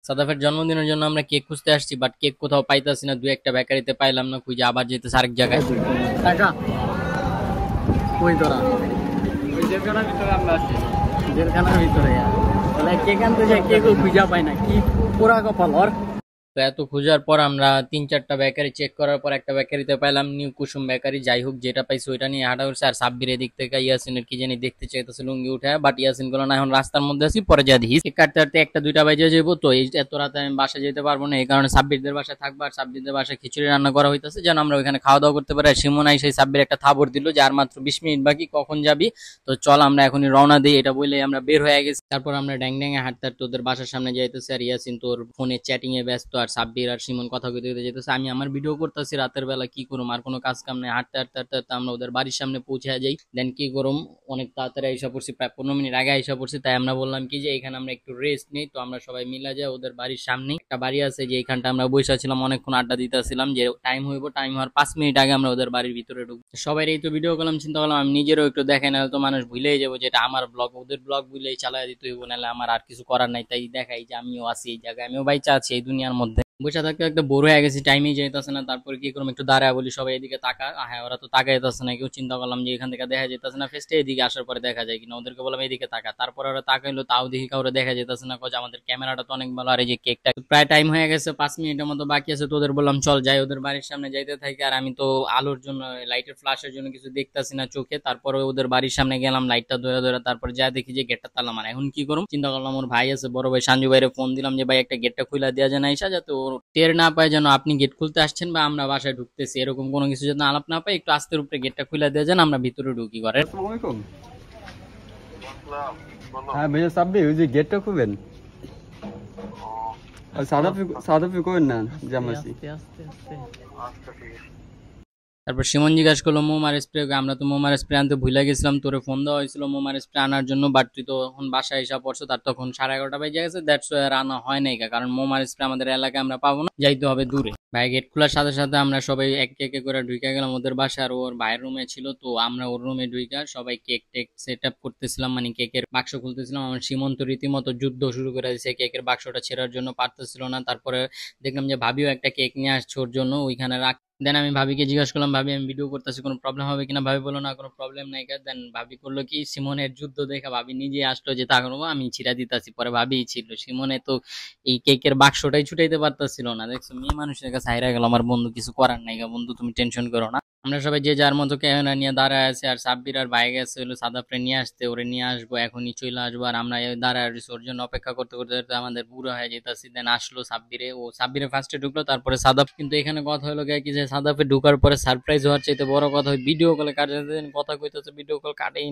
সাদাফের জন্মদিনের জন্য আমরা কেক খুঁজতে আসছি, বাট কেক কোথাও পাইতাছি না। দুই একটা বেকারিতে পাইলাম না, খুঁজে আবার যেতেছে আরেক জায়গায়। টাকা কই তোরা? ওই জেলখানার ভিতরে আমরা আছি। জেলখানার ভিতরে তাহলে কেক আনতে যাই, কেকও খুঁজা পাই না। কি পোড়া কপাল ওর। তো এত খোঁজার পর আমরা তিন চারটা বেকারি চেক করার পর একটা বেকারিতে পাইলাম, নিউ কুসুম বেকারি। যাই হোক, যেটা পাইছি ওইটা নিয়ে হাঁটা করছে। আর সাব্বির এদিক থেকে ইয়াসিনের কি জানি দেখতে চাইতেছে লুঙ্গি উঠে, বাট ইয়াসিন গুলো না, এখন রাস্তার মধ্যে আছি, পরে যা দিস কাটতে কাটতে একটা দুইটা বাজে যাবো। তো এই এত রাতে আমি বাসায় যেতে পারবো না, এই কারণে সাব্বিরদের বাসায় থাকবো। আর সাব্বিরদের বাসায় খিচুড়ি রান্না করা হইতেছে, যেন আমরা ওইখানে খাওয়া দাওয়া করতে পারি। আর সিমন আই সেই সাব্বির একটা থাবর দিল যে আর মাত্র 20 মিনিট বাকি, কখন যাবি? তো চল আমরা এখনই রওনা দিই, এটা বলে আমরা বের হয়ে গেছি। তারপর আমরা ড্যাং ড্যাঙে হাঁটতে হাঁটতে ওদের বাসার সামনে যাইতেছি। আর ইয়াসিন তোর ফোনে চ্যাটিং এ ব্যস্ত, আর সাব্বির আর সিমন কথা কইতে কইতে যেতেছে। আমি আমার ভিডিও করতেছি রাতের বেলা, কি করুম, আর কোনো কাজ কাম নেই। হাঁটতে হাঁটতে হাঁটতে হাঁটতে আমরা ওদের বাড়ির সামনে পৌঁছে যাই। দেন কি করুম, অনেক তাড়াতাড়ি আইসা পড়ছি, প্রায় 15 মিনিট আগে আইসা পড়ছি। তাই আমরা বললাম কি যে এখানে আমরা একটু রেস্ট নিই। তো আমরা সবাই মিলা যাই ওদের বাড়ির সামনে, একটা বাড়ি আছে যে এখানটা আমরা বসে ছিলাম, অনেকক্ষণ আড্ডা দিতেছিলাম। যে টাইম হইব, টাইম হওয়ার 5 মিনিট আগে আমরা ওদের বাড়ির ভিতরে ঢুকবো। সবাই এই তো ভিডিও করলাম, চিন্তা করলাম আমি নিজেরও একটু দেখে, না তো মানুষ ভুলেই যাবো যে এটা আমার ব্লগ। ওদের ব্লগ ভুলেই চালাই দিতে হইব, নাহলে আমার আর কিছু করার নাই। তাই দেখাই যে আমিও আছি এই জায়গায়, আমিও বাইচা আছি এই দুনিয়ার মধ্যে। বসে থাকতে একটা বোর হয়ে গেছি, টাইমই যেতেছে না। তারপরে কি করলাম, একটু দাঁড়ায় বলি সবাই এদিকে তাকা। হ্যাঁ, ওরা তো তাকাই যেতেছে না কেউ। চিন্তা করলাম যে এখান থেকে দেখা যেতেছে না ফেস্টে, এদিকে আসার পরে দেখা যায় কিনা। ওদেরকে বললাম এদিকে তাকা, তারপরে ওরা তাকাইলো, তাও দেখি কাউরে দেখা যেতেছে না। কজ আমাদের ক্যামেরাটা তো অনেক ভালো, আর এই যে কেকটা প্রায় টাইম হয়ে গেছে, 5 মিনিটের মতো বাকি আছে। তো ওদের বললাম চল যাই, ওদের বাড়ির সামনে যাইতে থাকি। আর আমি তো আলোর জন্য, লাইটের ফ্ল্যাশের জন্য কিছু দেখতাছি না চোখে। তারপরে ওদের বাড়ির সামনে গেলাম, লাইটটা ধরে ধরে। তারপরে যা দেখি যে গেটটা তালা মারা। এখন কি করুম, চিন্তা করলাম ওর ভাই আছে, বড় ভাই সঞ্জু ভাইরে ফোন দিলাম যে ভাই একটা গেটটা খুলে দেওয়া যায় না ঈশা, যাতে ওর টের না পায় যেন আপনি গেট খুলতে আসছেন বা আমরা বাসায় ঢুকতেছি, এরকম কোনো কিছু যেন আলাপ না পাই। একটু আস্তের উপরে গেটটা খুলে দেওয়া যান, আমরা ভিতরে ঢুকি করে। আসসালামু আলাইকুম। হ্যাঁ ভাইয়া সাব্বি, ওই যে গেটটা খুলবেন। আর সাদাফি করেন না, জামাসি। তারপর সিমন জিজ্ঞাসা করলো মোমার স্প্রে, আমরা তো মোমার স্প্রে আনতে ভুলে গেছিলাম, তোরে ফোন দেওয়া হয়েছিল মোমার স্প্রে আনার জন্য, বাট তুই তো এখন বাসায় এসে পড়ছো। তার তখন 11:30 বেজে গেছে, দ্যাটস আর আনা হয় নাই, কারণ মোমার স্প্রে আমাদের এলাকায় আমরা পাবো না, যাইতে হবে দূরে। ভাই গেট খোলার সাথে সাথে আমরা সবাই এক একে করে ঢুকে গেলাম ওদের বাসায়। আর ওর ভাইয়ের রুমে ছিল, তো আমরা ওর রুমে ঢুকে সবাই কেক টেক সেট আপ করতেছিলাম, মানে কেকের বাক্স খুলতেছিলাম। আমার সীমন্ত রীতিমতো যুদ্ধ শুরু করে দিয়েছে, কেকের বাক্সটা ছেড়ার জন্য পারতেছিল না। তারপরে দেখলাম যে ভাবিও একটা কেক নিয়ে আসছে ওর জন্য, ওইখানে রাখ। দেন আমি ভাবিকে জিজ্ঞাসা করলাম, ভাবি আমি ভিডিও করতেছি, কোনো প্রবলেম হবে কিনা? ভাবি বললো না, কোনো প্রবলেম নাই। দেন ভাবি করলো কি, সিমনের যুদ্ধ দেখা ভাবি নিজে আসলো যে তা করবো, আমি ছিড়া দিতেছি। পরে ভাবি ছিল, সিমনে তো এই কেকের বাক্সটাই ছুটাইতে পারতেছিল না। দেখছো, মেয়ে মানুষের কাছে হাইরা গেল আমার বন্ধু, কিছু করার নাই গা বন্ধু, তুমি টেনশন করো না। আমরা সবাই যে যার মতো ক্যামেরা নিয়ে দাঁড়ায় আছে। আর সাব্বির আর বাইরে গেছে হলো সাদাফরে নিয়ে আসতে, ওরে নিয়ে আসবো, এখনই চলে আসবো। আর আমরা দাঁড়ায় আছি ওর জন্য, অপেক্ষা করতে করতে করতে আমাদের পুরো হয়ে যেতেছি। দেন আসলো সাব্বিরে, ও সাব্বিরে ফার্স্টে ঢুকলো, তারপরে সাদাফ। কিন্তু এখানে কথা হলো কি যে সাদাফে ঢুকার পরে সারপ্রাইজ হওয়ার চাইতে বড় কথা হয় ভিডিও কলে কাটতে কথা কইতেছে, ভিডিও কল কাটেই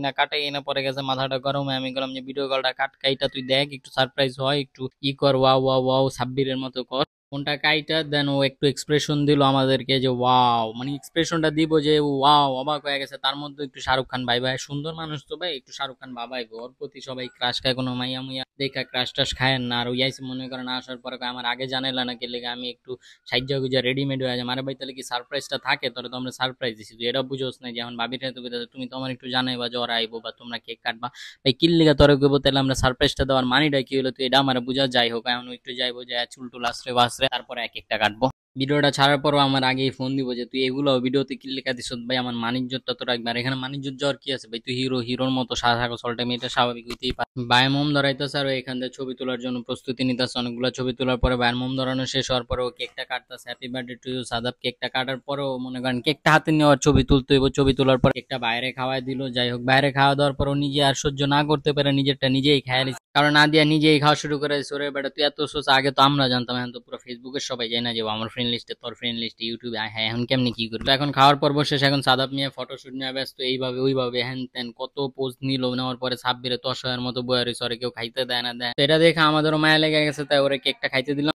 না। পরে গেছে মাথাটা গরম হয়ে, আমি বললাম যে ভিডিও কলটা কাট, কাইটা তুই দেখ, একটু সারপ্রাইজ হয়, একটু ই কর, ওয়াও ওয়াও ওয়াও সাব্বিরের মতো কর ফোনটা কাইটা। দেন ও একটু এক্সপ্রেশন দিল আমাদেরকে যে ওয়াও, মানে এক্সপ্রেশনটা দিব যে ওয়াও, অবাক হয়ে গেছে। তার মধ্যে একটু শাহরুখ খান ভাই, ভাই সুন্দর মানুষ তো ভাই, একটু শাহরুখ খান বাবাই ওর প্রতি সবাই ক্রাশ খায়। কোনো মাইয়া মুইয়া দেখা ক্রাশ টাশ খায় না। আর ওই আইসি মনে করেন আসার পরে কয়, আমার আগে জানাইলা না কে লেগে, আমি একটু সাজ্জা গুজা রেডিমেড হয়ে যায়। মানে ভাই তাহলে কি সারপ্রাইজটা থাকে, তোরা তো আমরা সারপ্রাইজ দিছি, তুই এটা বুঝোস না? যেমন ভাবির তো তুমি তো আমার একটু জানাইবা যে ওরা আইবো বা তোমরা কেক কাটবা, ভাই কিল্লিগা তোরা কইবো, তাহলে আমরা সারপ্রাইজটা দেওয়ার মানিটা কি হলো? তুই এটা আমার বুঝা। যাই হোক, এখন একটু যাইবো যে চুল টুল আসরে বাসরে, তারপরে এক একটা কাটবো। ভিডিওটা ছাড়ার পরও আমার আগেই ফোন দিব যে তুই এগুলো ভিডিওতে কি লেখা দিস ভাই, আমার মানিজ্যটা তো রাখবে। আর এখানে মানিজ্য জ্বর কি আছে ভাই, তুই হিরোর মতো সাদা সল্টে মেয়েটা স্বাভাবিক হইতেই পারে। বায় মোম ধরাইতেছে, আর এখান থেকে ছবি তোলার জন্য প্রস্তুতি নিতেছে। অনেকগুলো ছবি তোলার পরে বায়ের মোম ধরানো শেষ হওয়ার পরে ও কেকটা কাটতেছে। Happy birthday to you Shadab. কেকটা কাটার পরেও মনে করেন কেকটা হাতে নেওয়ার ছবি তুলতে হইব, ছবি তোলার পর কেকটা বাইরে খাওয়াই দিল। যাই হোক, বাইরে খাওয়া দেওয়ার পর ও নিজে আর সহ্য না করতে পারে, নিজেরটা নিজেই খায় নিছে। কারণ আদিয়া নিজেই খাওয়া শুরু করে দিছে। ওরে বেটা তুই এত সোচ, আগে তো আমরা জানতাম, এখন তো পুরো ফেসবুকের সবাই জানে না যে ও আমার ফ্রেন্ড লিস্টে, তোর ফ্রেন্ড লিস্টে, ইউটিউবে। হ্যাঁ, এখন কেমনি কি করবো? এখন খাওয়ার পর্ব শেষ, এখন সাদাব নিয়ে ফটোশুট নিয়ে ব্যস্ত, এইভাবে ওইভাবে হ্যান ত্যান কত পোজ নিল। নেওয়ার পরে সাব্বিরে তসয়ের মতো বয়ারি, সরে কেউ খাইতে দেয় না দেয়। তো এটা দেখে আমাদেরও মায়া লেগে গেছে, তাই ওরে কেকটা খাইতে দিলাম।